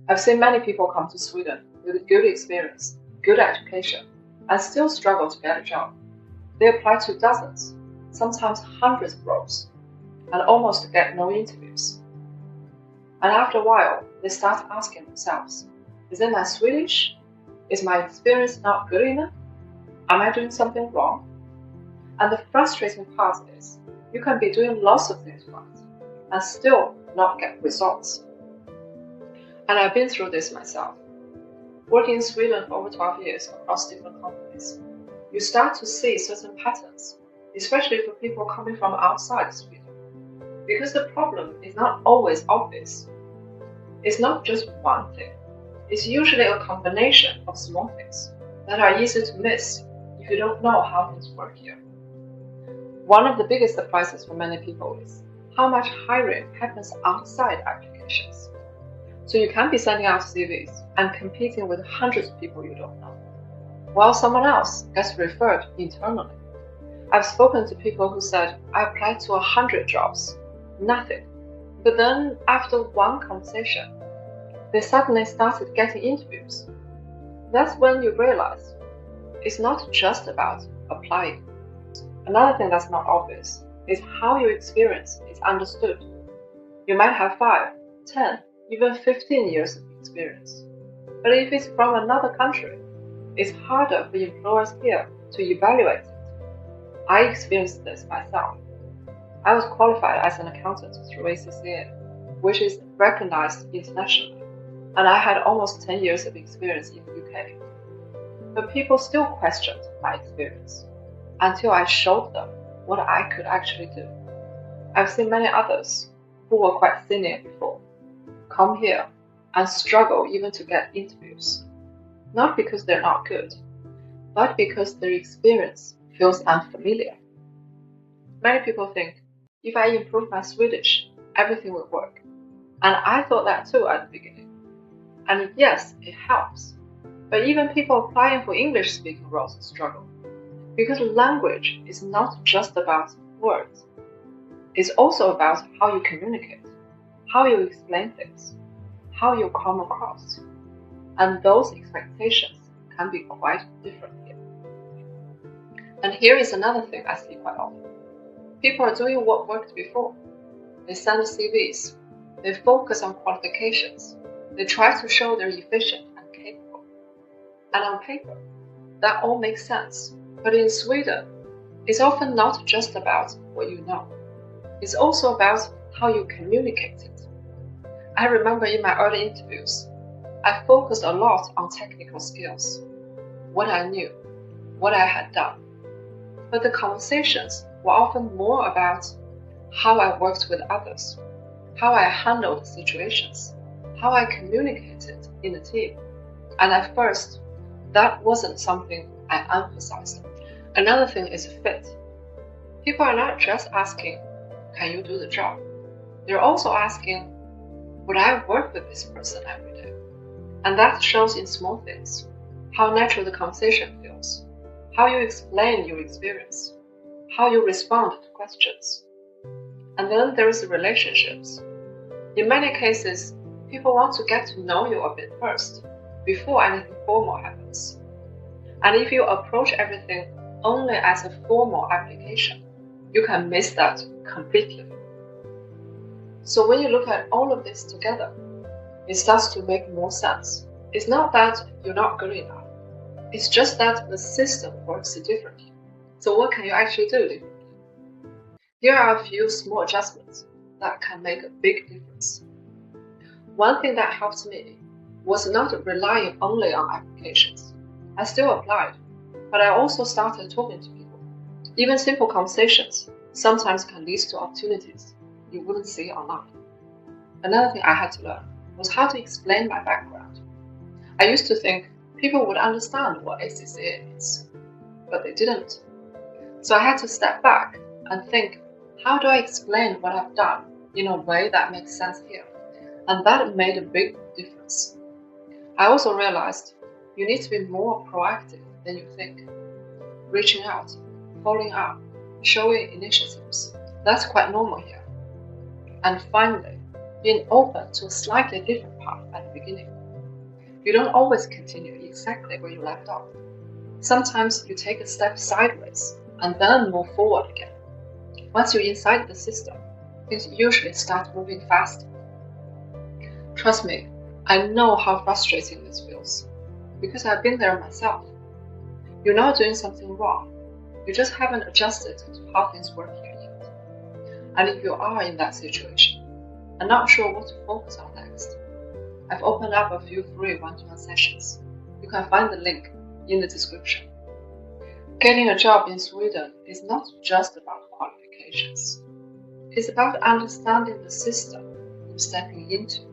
I've seen many people come to Sweden with good experience, good education, and still struggle to get a job. They apply to dozens, sometimes hundreds of roles, and almost get no interviews. And after a while, they start asking themselves, is it my Swedish? Is my experience not good enough? Am I doing something wrong? And the frustrating part is, you can be doing lots of things right and still not get results. And I've been through this myself. Working in Sweden for over 12 years across different companies, you start to see certain patterns, especially for people coming from outside Sweden. Because the problem is not always obvious. It's not just one thing. It's usually a combination of small things that are easy to miss if you don't know how things work here. One of the biggest surprises for many people is how much hiring happens outside applications. So you can be sending out CVs and competing with hundreds of people you don't know, while someone else gets referred internally. I've spoken to people who said, I applied to 100 jobs, nothing. But then after one conversation, they suddenly started getting interviews. That's when you realize it's not just about applying. Another thing that's not obvious is how your experience is understood. You might have 5, 10, even 15 years of experience. But if it's from another country, it's harder for employers here to evaluate it. I experienced this myself. I was qualified as an accountant through ACCA, which is recognized internationally, and I had almost 10 years of experience in the UK. But people still questioned my experience until I showed them what I could actually do. I've seen many others who were quite senior before come here and struggle even to get interviews, not because they're not good, but because their experience feels unfamiliar. Many people think, if I improve my Swedish, everything will work. And I thought that too at the beginning. And yes, it helps. But even people applying for English-speaking roles struggle. Because language is not just about words. It's also about how you communicate, how you explain things, how you come across. And those expectations can be quite different here. And here is another thing I see quite often. People are doing what worked before. They send CVs. They focus on qualifications. They try to show they're efficient and capable. And on paper, that all makes sense. But in Sweden, it's often not just about what you know. It's also about how you communicate it. I remember in my early interviews, I focused a lot on technical skills, what I knew, what I had done. But the conversations were often more about how I worked with others, how I handled situations, how I communicated in the team. And at first, that wasn't something I emphasized. Another thing is fit. People are not just asking, can you do the job? They're also asking, would I work with this person every day? And that shows in small things, how natural the conversation feels, how you explain your experience, how you respond to questions. And then there is the relationships. In many cases, people want to get to know you a bit first, before anything formal happens. And if you approach everything only as a formal application, you can miss that completely. So when you look at all of this together, it starts to make more sense. It's not that you're not good enough. It's just that the system works differently. So what can you actually do differently? Here are a few small adjustments that can make a big difference. One thing that helped me was not relying only on applications. I still applied, but I also started talking to people. Even simple conversations sometimes can lead to opportunities you wouldn't see online. Another thing I had to learn was how to explain my background. I used to think people would understand what ACCA is, but they didn't. So I had to step back and think, how do I explain what I've done in a way that makes sense here? And that made a big difference. I also realized you need to be more proactive than you think. Reaching out, following up, showing initiatives. That's quite normal here. And finally, being open to a slightly different path at the beginning. You don't always continue exactly where you left off. Sometimes you take a step sideways and then move forward again. Once you're inside the system, things usually start moving faster. Trust me, I know how frustrating this feels, because I've been there myself. You're not doing something wrong, you just haven't adjusted to how things work here yet. And if you are in that situation, and not sure what to focus on next, I've opened up a few free one-to-one sessions. You can find the link in the description. Getting a job in Sweden is not just about qualifications. It's about understanding the system you're stepping into.